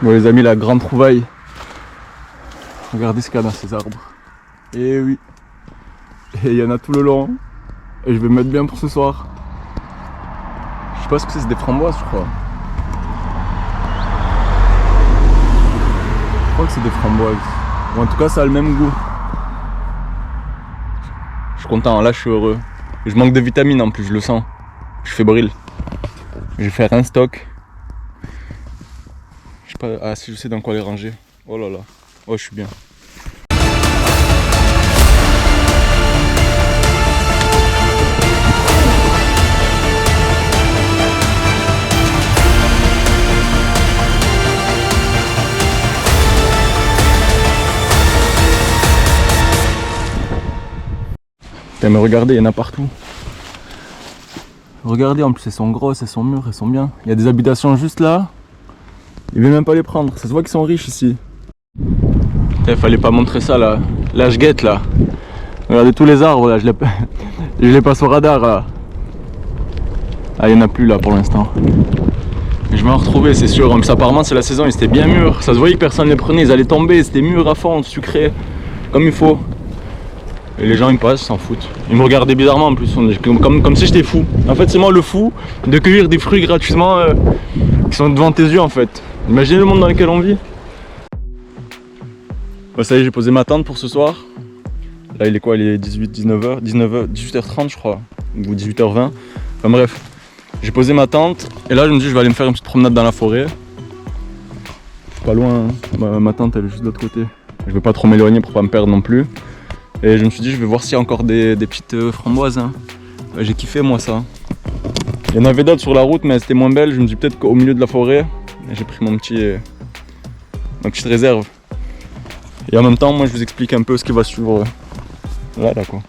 Bon les amis, la grande trouvaille. Regardez ce qu'il y a dans ces arbres. Et oui. Et il y en a tout le long. Et je vais me mettre bien pour ce soir. Je sais pas ce que c'est des framboises, je crois. Je crois que c'est des framboises. Ou en tout cas ça a le même goût. Je suis content, là je suis heureux. Je manque de vitamines en plus, je le sens. Je suis fébrile. Je vais faire un stock. Je sais pas, ah si je sais dans quoi les ranger. Oh là là, oh je suis bien. Putain mais regardez, il y en a partout. Regardez, en plus elles sont grosses, elles sont mûres, elles sont bien. Il y a des habitations juste là. Il veut même pas les prendre, ça se voit qu'ils sont riches ici. Putain, fallait pas montrer ça là. Là je guette là. Regardez tous les arbres là, je les passe au radar là. Ah il y en a plus là pour l'instant. Je vais en retrouver c'est sûr, en plus apparemment c'est la saison, ils étaient bien mûrs. Ça se voyait que personne ne les prenait, ils allaient tomber, c'était mûr à fond, sucré, comme il faut. Et les gens ils passent, ils s'en foutent. Ils me regardaient bizarrement en plus, comme si j'étais fou. En fait c'est moi le fou de cueillir des fruits gratuitement qui sont devant tes yeux en fait. Imaginez le monde dans lequel on vit. Bah, ça y est, j'ai posé ma tente pour ce soir. Là il est quoi? Il est 18h30 je crois, ou 18h20. Enfin bref, j'ai posé ma tente et là je me dis je vais aller me faire une petite promenade dans la forêt. Pas loin, hein. Ma tente elle est juste de l'autre côté. Je vais pas trop m'éloigner pour pas me perdre non plus. Et je me suis dit je vais voir s'il y a encore des petites framboises. Hein. J'ai kiffé moi ça. Il y en avait d'autres sur la route mais c'était moins belle. Je me dis peut-être qu'au milieu de la forêt, j'ai pris ma petite réserve. Et en même temps moi je vous explique un peu ce qui va suivre là quoi.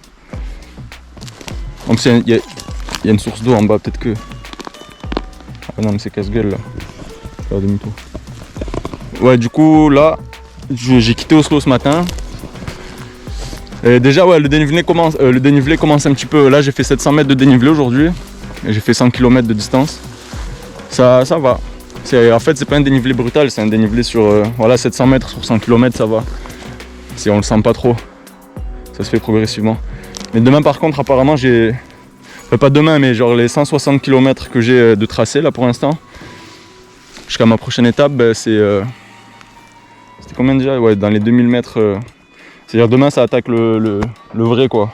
En plus il y a une source d'eau en bas, peut-être que... Ah non mais c'est casse-gueule là. Faire demi-tour. Ouais du coup là j'ai quitté Oslo ce matin. Et déjà ouais le dénivelé commence un petit peu. Là j'ai fait 700 mètres de dénivelé aujourd'hui. Et j'ai fait 100 km de distance. Ça va. En fait c'est pas un dénivelé brutal, c'est un dénivelé sur voilà 700 mètres sur 100 km ça va. Si on le sent pas trop. Ça se fait progressivement. Mais demain par contre apparemment j'ai... Enfin, pas demain mais genre les 160 km que j'ai de tracé là pour l'instant. Jusqu'à ma prochaine étape c'était combien déjà? Ouais dans les 2000 mètres. C'est-à-dire demain ça attaque le vrai quoi.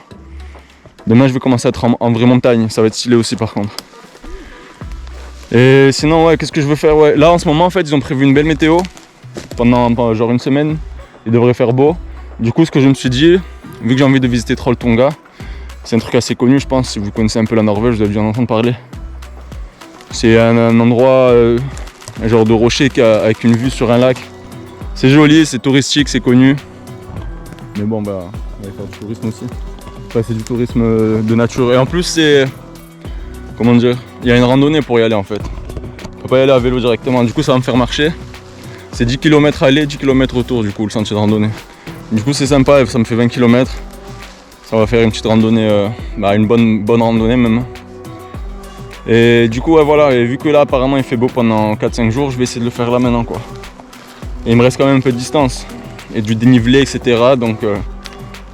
Demain je vais commencer à être en vraie montagne, ça va être stylé aussi par contre. Et sinon ouais qu'est-ce que je veux faire? Ouais, là en ce moment en fait ils ont prévu une belle météo. Pendant genre une semaine, il devrait faire beau. Du coup ce que je me suis dit, vu que j'ai envie de visiter Trolltunga, c'est un truc assez connu je pense, si vous connaissez un peu la Norvège vous avez dû en entendre parler. C'est un endroit, un genre de rocher avec une vue sur un lac. C'est joli, c'est touristique, c'est connu. Mais bon bah on va faire du tourisme aussi. Enfin, c'est du tourisme de nature. Et en plus c'est... Comment dire? Il y a une randonnée pour y aller en fait. On peut pas y aller à vélo directement, du coup ça va me faire marcher. C'est 10 km aller, 10 km retour du coup le sentier de randonnée. Du coup c'est sympa, ça me fait 20 km. Ça va faire une petite randonnée, une bonne randonnée même. Et du coup ouais, voilà, et vu que là apparemment il fait beau pendant 4-5 jours, je vais essayer de le faire là maintenant quoi. Et il me reste quand même un peu de distance. Et du dénivelé etc. Donc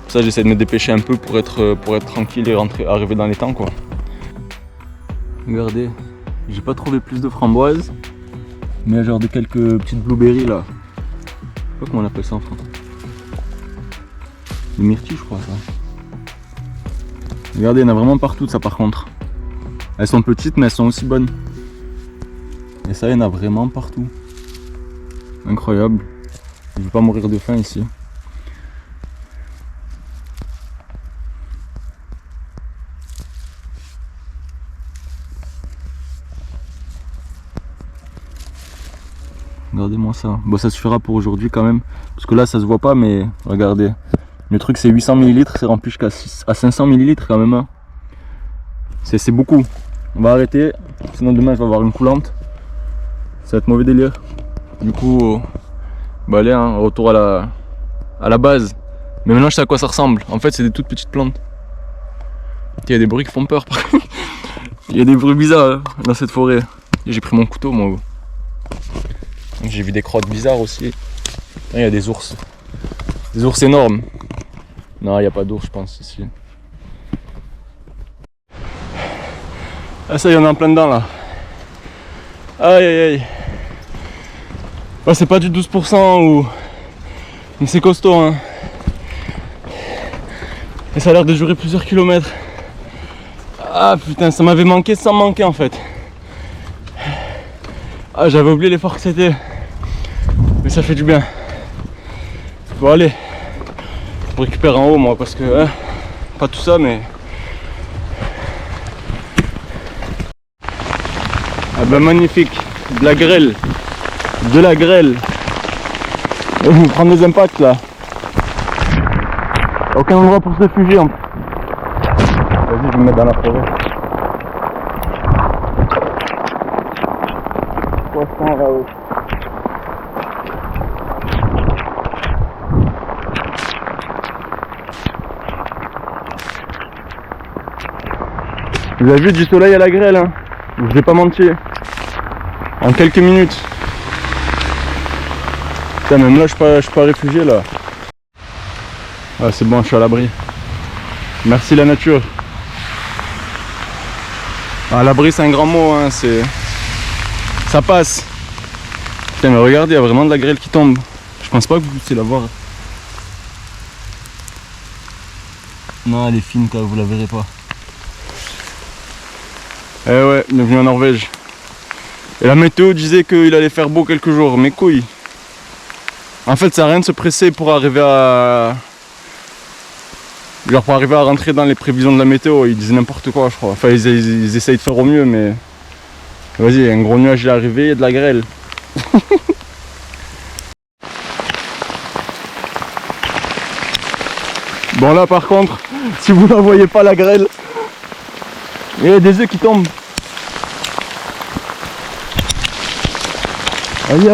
ça j'essaie de me dépêcher un peu pour être tranquille et arriver dans les temps quoi. Regardez, j'ai pas trouvé plus de framboises. Mais genre de quelques petites blueberries là. Je sais pas comment on appelle ça en français. Des myrtilles je crois ça. Regardez, il y en a vraiment partout de ça par contre. Elles sont petites mais elles sont aussi bonnes. Et ça il y en a vraiment partout. Incroyable. Je vais pas mourir de faim ici. Regardez-moi ça. Bon ça suffira pour aujourd'hui quand même. Parce que là ça se voit pas mais regardez. Le truc c'est 800 ml, c'est rempli jusqu'à 500 ml quand même. Hein. C'est beaucoup. On va arrêter. Sinon demain je vais avoir une coulante. Ça va être mauvais délire. Du coup, bah allez, hein, retour à la base. Mais maintenant je sais à quoi ça ressemble. En fait c'est des toutes petites plantes. Il y a des bruits qui font peur par contre. Il y a des bruits bizarres hein, dans cette forêt. J'ai pris mon couteau moi. J'ai vu des crottes bizarres aussi. Il y a des ours. Des ours énormes. Non, il n'y a pas d'ours, je pense, ici. Ah, ça, il y en a en plein dedans, là. Aïe, aïe, aïe. Ouais, c'est pas du 12% ou... Mais c'est costaud, hein. Et ça a l'air de durer plusieurs kilomètres. Ah, putain, ça m'avait manqué sans manquer, en fait. Ah, j'avais oublié l'effort que c'était. Mais ça fait du bien. Bon, allez. Je récupère en haut, moi, parce que... pas tout ça, mais... Ah ben magnifique, de la grêle, de la grêle. Je vais prendre des impacts là. Aucun endroit pour se réfugier. Vas-y, je vais me mettre dans la forêt. 300 là-haut. Vous avez vu du soleil à la grêle, hein? Je vais pas mentir. En quelques minutes. Putain, même là, je suis pas réfugié là. Ah, c'est bon, je suis à l'abri. Merci la nature. Ah, l'abri, c'est un grand mot, hein, c'est... Ça passe. Putain, mais regardez, il y a vraiment de la grêle qui tombe. Je pense pas que vous puissiez la voir. Non, elle est fine, quoi, vous la verrez pas. Eh ouais, bienvenue en Norvège. Et la météo disait qu'il allait faire beau quelques jours, mes couilles. En fait, ça sert à rien de se presser pour arriver à... Genre pour arriver à rentrer dans les prévisions de la météo, ils disaient n'importe quoi, je crois. Enfin, ils essayent de faire au mieux, mais... Vas-y, un gros nuage est arrivé, il y a de la grêle. Bon là, par contre, si vous ne voyez pas la grêle, il y a des œufs qui tombent. Aïe.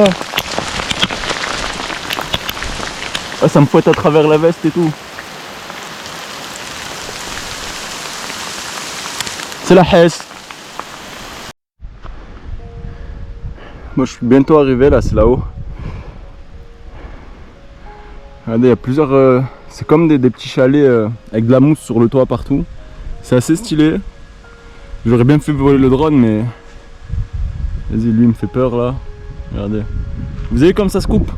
Ah, ça me fouette à travers la veste et tout. C'est la Hesse. Moi je suis bientôt arrivé là, c'est là-haut. Regardez, il y a plusieurs... c'est comme des petits chalets avec de la mousse sur le toit partout. C'est assez stylé. J'aurais bien fait voler le drone, mais... Vas-y, lui il me fait peur là. Regardez. Vous avez comme ça se coupe.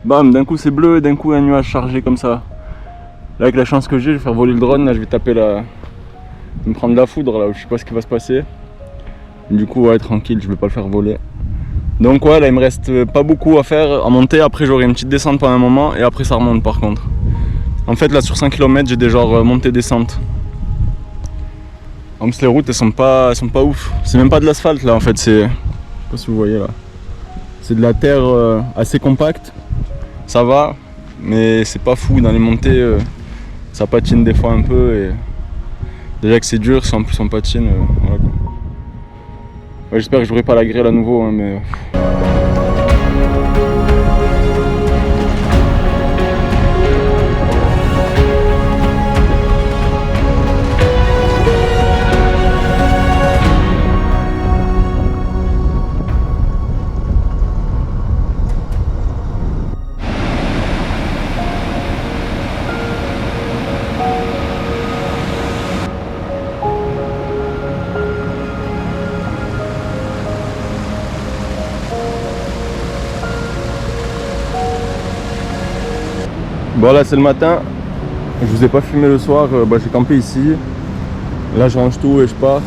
Bam, d'un coup c'est bleu et d'un coup un nuage chargé comme ça. Là avec la chance que j'ai, je vais faire voler le drone, là je vais taper la... me prendre la foudre là, je sais pas ce qui va se passer. Du coup ouais, tranquille, je vais pas le faire voler. Donc ouais, là il me reste pas beaucoup à faire, à monter. Après j'aurai une petite descente pendant un moment et après ça remonte par contre. En fait là sur 5 km j'ai des genres montées-descentes. En plus les routes elles sont pas ouf. C'est même pas de l'asphalte là en fait, c'est... Je sais pas si vous voyez là. C'est de la terre assez compacte. Ça va, mais c'est pas fou dans les montées, ça patine des fois un peu et déjà que c'est dur, si en plus on patine, voilà quoi. Ouais, j'espère que je n'aurai pas la grêle à nouveau, hein, mais... Bon là c'est le matin, je vous ai pas filmé le soir, j'ai campé ici. Là je range tout et je pars.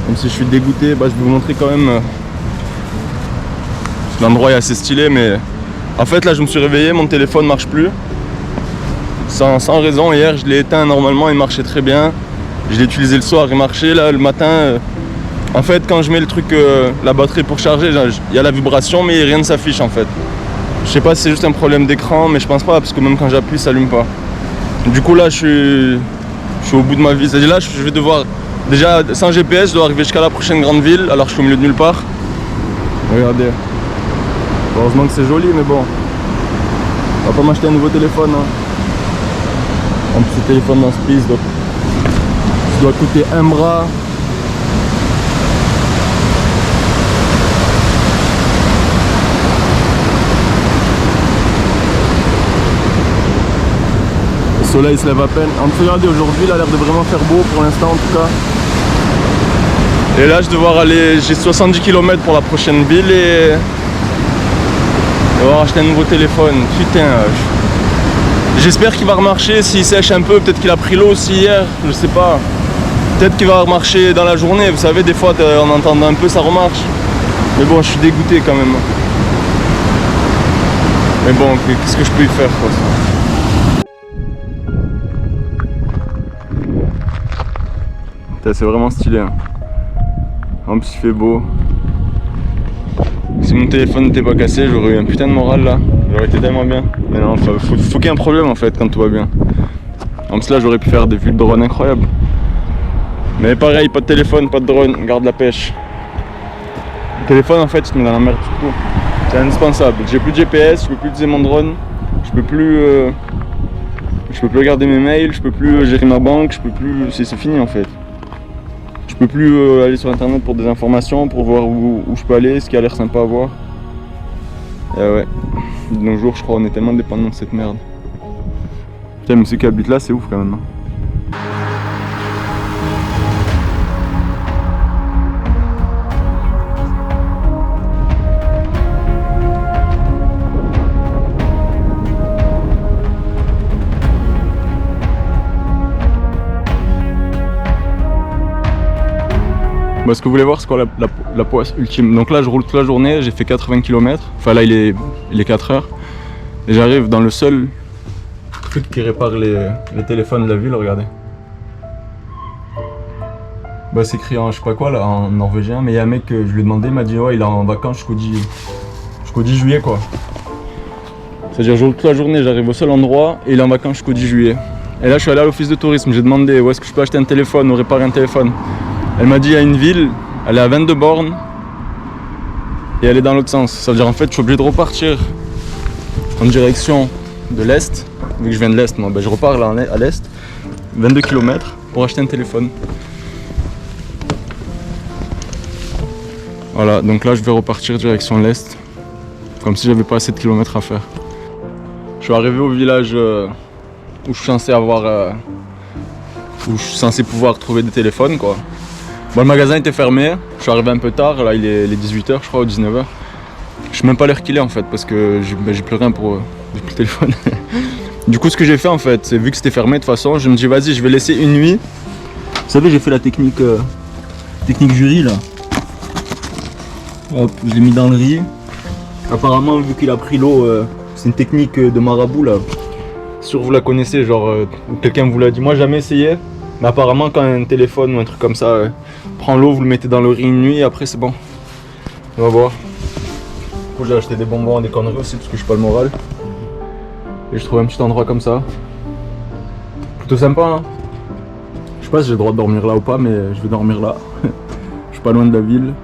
Même si je suis dégoûté, je vais vous montrer quand même. L'endroit est assez stylé, mais en fait là je me suis réveillé, mon téléphone marche plus. Sans raison, hier je l'ai éteint normalement, il marchait très bien. Je l'ai utilisé le soir, il marchait. Là le matin, en fait quand je mets le truc, la batterie pour charger, il y a la vibration mais rien ne s'affiche en fait. Je sais pas si c'est juste un problème d'écran, mais je pense pas parce que même quand j'appuie ça allume pas. Du coup là je suis au bout de ma vie. C'est-à-dire là je vais devoir, déjà sans GPS je dois arriver jusqu'à la prochaine grande ville alors que je suis au milieu de nulle part. Regardez. Heureusement que c'est joli mais bon. On va pas m'acheter un nouveau téléphone. Hein. Un petit téléphone dans ce prix doit coûter un bras. soleil se lève à peine. Regardez, aujourd'hui il a l'air de vraiment faire beau pour l'instant en tout cas. Et là je vais devoir aller, j'ai 70 km pour la prochaine ville et devoir acheter un nouveau téléphone. Putain, j'espère qu'il va remarcher s'il sèche un peu, peut-être qu'il a pris l'eau aussi hier, je sais pas. Peut-être qu'il va remarcher dans la journée, vous savez des fois en entendant un peu ça remarche. Mais bon, je suis dégoûté quand même. Mais bon, qu'est-ce que je peux y faire quoi. C'est vraiment stylé hein. En plus il fait beau. Si mon téléphone n'était pas cassé, j'aurais eu un putain de moral là. J'aurais été tellement bien. Mais non, faut qu'il y ait un problème en fait quand tout va bien. En plus là j'aurais pu faire des vues de drone incroyables. Mais pareil, pas de téléphone, pas de drone, garde la pêche. Le téléphone en fait il te met dans la merde surtout. C'est indispensable. J'ai plus de GPS, je peux plus utiliser mon drone, je peux plus regarder mes mails, je peux plus gérer ma banque, je peux plus. C'est fini en fait. Je peux plus aller sur internet pour des informations, pour voir où je peux aller, ce qui a l'air sympa à voir. Et ouais, de nos jours je crois on est tellement dépendant de cette merde. Putain mais ceux qui habitent là c'est ouf quand même. Bah, ce que vous voulez voir c'est quoi la poisse ultime. Donc là je roule toute la journée, j'ai fait 80 km. Enfin là il est 4 heures. Et j'arrive dans le seul truc qui répare les téléphones de la ville, regardez. Bah c'est écrit en je sais pas quoi là, en norvégien, mais il y a un mec que je lui ai demandé, il m'a dit ouais il est en vacances jusqu'au 10 juillet quoi. C'est-à-dire je roule toute la journée, j'arrive au seul endroit et il est en vacances jusqu'au 10 juillet. Et là je suis allé à l'office de tourisme, j'ai demandé où est-ce que je peux acheter un téléphone ou réparer un téléphone. Elle m'a dit il y a une ville, elle est à 22 bornes et elle est dans l'autre sens. Ça veut dire en fait je suis obligé de repartir en direction de l'Est. Vu que je viens de l'Est, moi ben, je repars là à l'Est, 22 km pour acheter un téléphone. Voilà, donc là je vais repartir direction l'Est, comme si j'avais pas assez de kilomètres à faire. Je suis arrivé au village où je suis censé avoir, où je suis censé pouvoir trouver des téléphones quoi. Bon, le magasin était fermé, je suis arrivé un peu tard, là il est 18h je crois ou 19h. Je sais même pas l'heure qu'il est en fait parce que j'ai plus rien pour j'ai plus le téléphone. Du coup ce que j'ai fait en fait, c'est vu que c'était fermé de toute façon, je me dis vas-y je vais laisser une nuit. Vous savez j'ai fait la technique jury là. Hop, je l'ai mis dans le riz. Apparemment vu qu'il a pris l'eau, c'est une technique de marabout là. Sûr vous la connaissez, genre quelqu'un vous l'a dit, moi j'ai jamais essayé. Mais apparemment quand un téléphone ou un truc comme ça prend l'eau, vous le mettez dans le riz une nuit et après c'est bon. On va voir. Du coup j'ai acheté des bonbons, des conneries aussi parce que je suis pas le moral. Et je trouve un petit endroit comme ça. Plutôt sympa hein. Je sais pas si j'ai le droit de dormir là ou pas mais je vais dormir là. Je suis pas loin de la ville.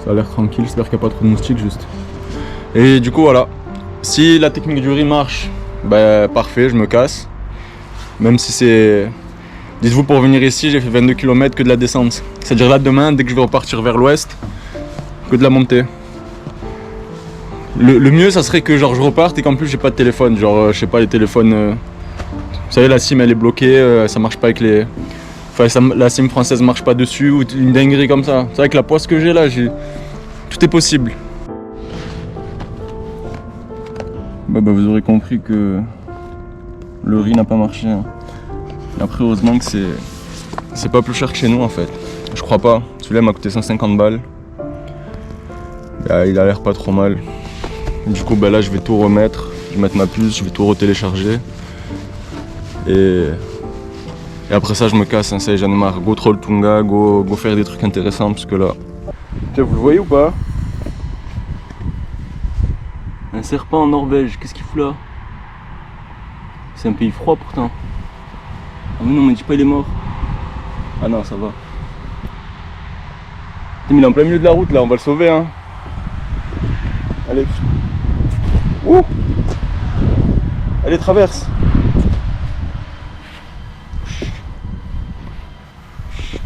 Ça a l'air tranquille, j'espère qu'il n'y a pas trop de moustiques juste. Et du coup voilà. Si la technique du riz marche, bah parfait, je me casse. Même si c'est... Dites-vous pour venir ici j'ai fait 22 km que de la descente. C'est-à-dire là demain dès que je vais repartir vers l'ouest, que de la montée. Le mieux ça serait que genre je reparte et qu'en plus j'ai pas de téléphone. Genre je sais pas les téléphones... Vous savez la SIM elle est bloquée, ça marche pas avec les... Enfin la SIM française marche pas dessus ou une dinguerie comme ça. C'est vrai que la poisse que j'ai là, tout est possible. Bah vous aurez compris que le riz n'a pas marché. Hein. Après heureusement que c'est pas plus cher que chez nous en fait. Je crois pas. Celui-là m'a coûté 150 balles. Bah, il a l'air pas trop mal. Du coup bah là je vais tout remettre. Je vais mettre ma puce, je vais tout retélécharger. Et après ça je me casse, hein, ça y est j'en ai marre. Go troll Tunga, go faire des trucs intéressants parce que là. Tiens, vous le voyez ou pas? Un serpent en Norvège, qu'est-ce qu'il fout là? C'est un pays froid pourtant. Ah mais non mais dis pas il est mort. Ah non ça va. Putain, mais il est en plein milieu de la route là, on va le sauver hein. Allez. Ouh. Allez traverse.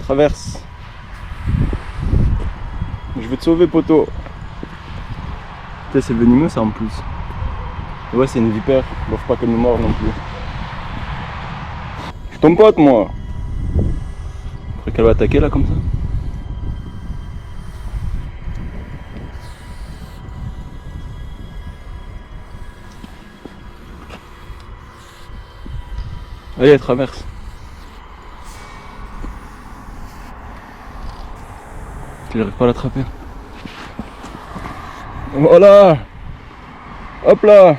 Traverse. Je vais te sauver poteau. Putain c'est venimeux ça en plus. Et ouais c'est une vipère, bon faut pas qu'elle nous morde non plus. suis ton pote moi. Après qu'elle va attaquer là comme ça. Allez, elle traverse. J'arrive pas à l'attraper. Voilà. Hop là.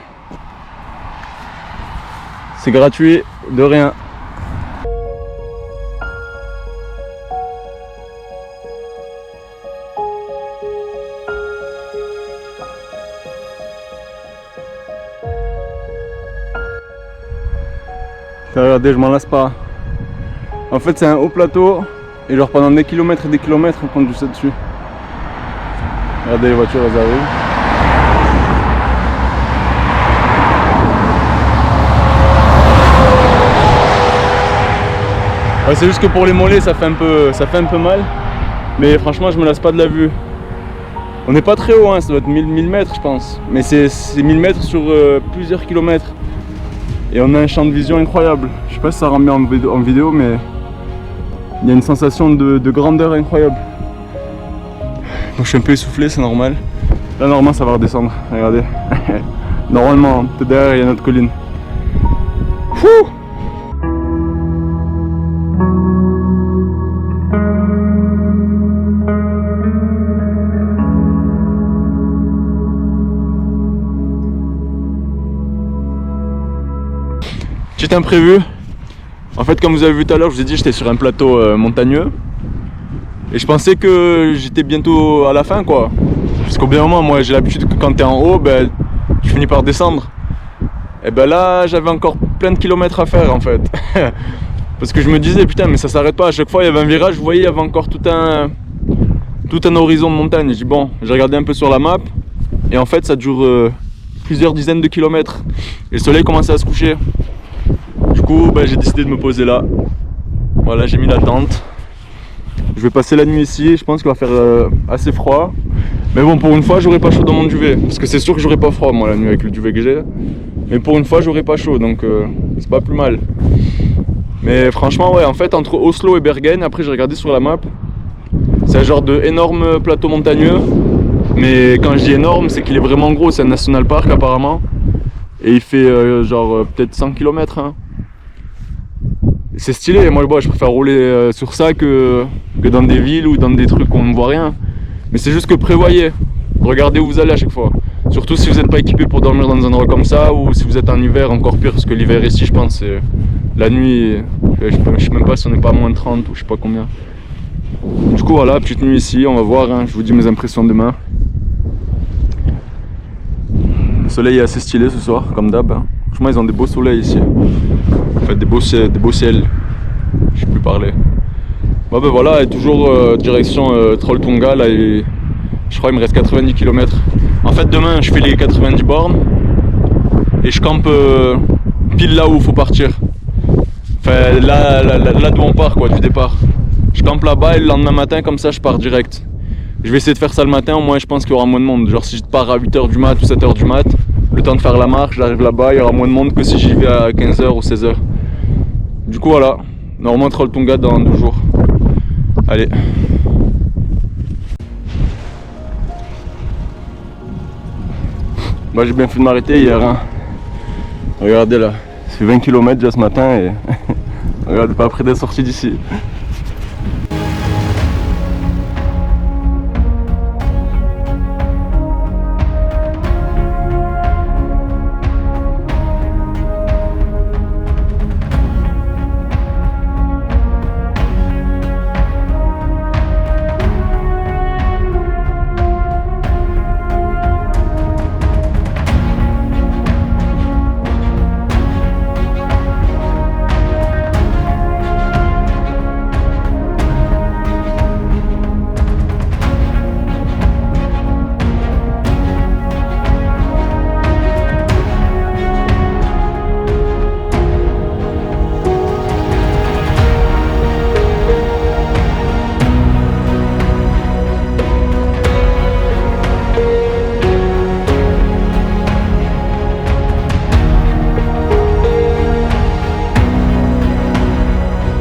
C'est gratuit, de rien. Regardez, je m'en lasse pas. En fait, c'est un haut plateau et genre pendant des kilomètres et des kilomètres, on conduit ça dessus. Regardez les voitures, elles arrivent. Ouais, c'est juste que pour les mollets, ça fait un peu mal. Mais franchement, je me lasse pas de la vue. On n'est pas très haut, hein, ça doit être 1000 mètres, je pense. Mais c'est 1000 mètres sur plusieurs kilomètres. Et on a un champ de vision incroyable. Je sais pas si ça rend bien en vidéo, mais il y a une sensation de grandeur incroyable. Donc je suis un peu essoufflé, c'est normal. Là normalement ça va redescendre, regardez. Normalement, tout derrière il y a notre colline. Fouh! Petit imprévu. En fait, comme vous avez vu tout à l'heure, je vous ai dit j'étais sur un plateau montagneux. Et je pensais que j'étais bientôt à la fin quoi. Parce qu'au bout d'un moment, moi j'ai l'habitude que quand t'es en haut, ben, je finis par descendre. Et ben là, j'avais encore plein de kilomètres à faire en fait. Parce que je me disais putain mais ça s'arrête pas. À chaque fois il y avait un virage, vous voyez il y avait encore tout un horizon de montagne. Je dis bon, j'ai regardé un peu sur la map. Et en fait ça dure plusieurs dizaines de kilomètres. Et le soleil commençait à se coucher. Du coup, ben, j'ai décidé de me poser là. Voilà, j'ai mis la tente. Je vais passer la nuit ici. Je pense qu'il va faire assez froid. Mais bon, pour une fois, j'aurai pas chaud dans mon duvet. Parce que c'est sûr que j'aurai pas froid, moi, la nuit avec le duvet que j'ai. Mais pour une fois, j'aurai pas chaud. Donc, c'est pas plus mal. Mais franchement, ouais, en fait, entre Oslo et Bergen, après, j'ai regardé sur la map. C'est un genre de énorme plateau montagneux. Mais quand je dis énorme, c'est qu'il est vraiment gros. C'est un national park, apparemment. Et il fait genre peut-être 100 km. Hein. C'est stylé, moi je préfère rouler sur ça que dans des villes ou dans des trucs où on ne voit rien. Mais c'est juste que prévoyez, regardez où vous allez à chaque fois. Surtout si vous n'êtes pas équipé pour dormir dans un endroit comme ça, ou si vous êtes en hiver, encore pire, parce que l'hiver ici je pense c'est la nuit, je sais même pas si on n'est pas à moins de 30 ou je sais pas combien. Du coup voilà, petite nuit ici, on va voir, hein, je vous dis mes impressions demain. Le soleil est assez stylé ce soir, comme d'hab. Franchement ils ont des beaux soleils ici. En fait des beaux ciels, je sais plus parler. Bon ben voilà, et toujours direction Trolltunga, là je crois il me reste 90 km. En fait demain je fais les 90 bornes et je campe pile là où il faut partir. Enfin là d'où on part quoi, du départ. Je campe là-bas et le lendemain matin comme ça je pars direct. Je vais essayer de faire ça le matin, au moins je pense qu'il y aura moins de monde. Genre si je pars à 8h du mat ou 7h du mat, le temps de faire la marche, j'arrive là-bas, il y aura moins de monde que si j'y vais à 15h ou 16h. Du coup voilà, normalement Trolltunga dans 2 jours. Allez. Moi j'ai bien fait de m'arrêter hier. Hein. Regardez là, c'est 20 km déjà ce matin et regardez pas après d'être sorti d'ici.